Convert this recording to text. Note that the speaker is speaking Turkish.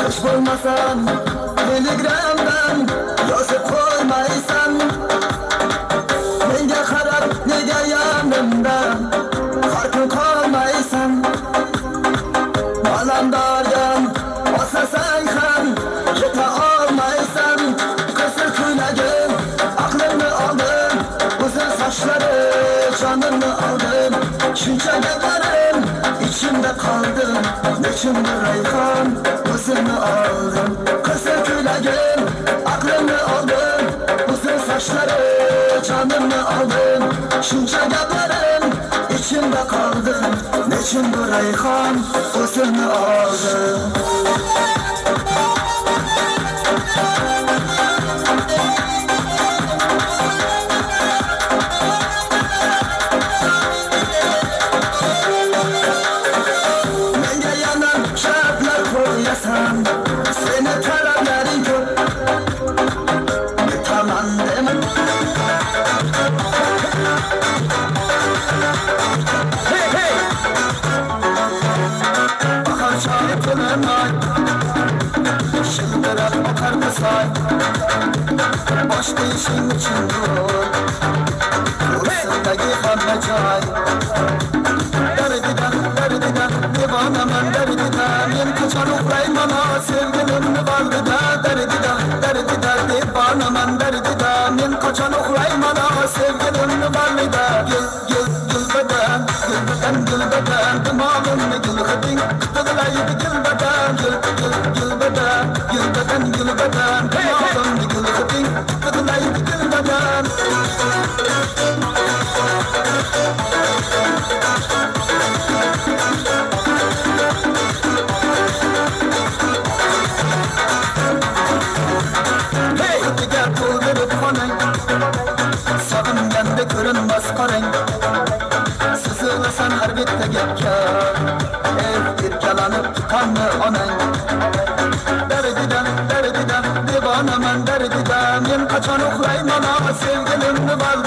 Hiç bulmasan telegramdan yazıp koymaysan, nega qarab nega yanımda farkın kalmaysan, balandordan basasan ham yeta olmaysan. Kızıl ko'ylagim aklımni oldim, uzun saçları canımni oldim. Shuncha gaplarim içimde kaldı, nechundir rayhon o'zini oldim. Kızıl ko'ylagim aklımni oldim, uzun saçları canımni oldim. Shuncha gaplarim içimde kaldı, nechundir rayhon o'zini oldim. Seni talabların ko'p, yetaman dema. Hey hey, bahar choyi to'limoy, shildirab oqardi soy. Boshqa ishing uchun yo'l, ko'rsindagi hamma joy. Dardidan devonaman, dardidan men qachon uxlayman sevgilimni baldida. Dardidan devonaman, dardidan men qachon uxlayman sevgilimni baldida. Gulbadan dimog'imni gul hiding tig'laydi gulbadan. Gulbadan dimog'imni gul hiding tig'laydi gulbadan. Sog'inganda ko'rinmas qorang, sizilasan har bitta gapga, erkalanib tutanmi onang. Dardidan devonaman, dardidan men qachon uxlayman sevgilimni baldida.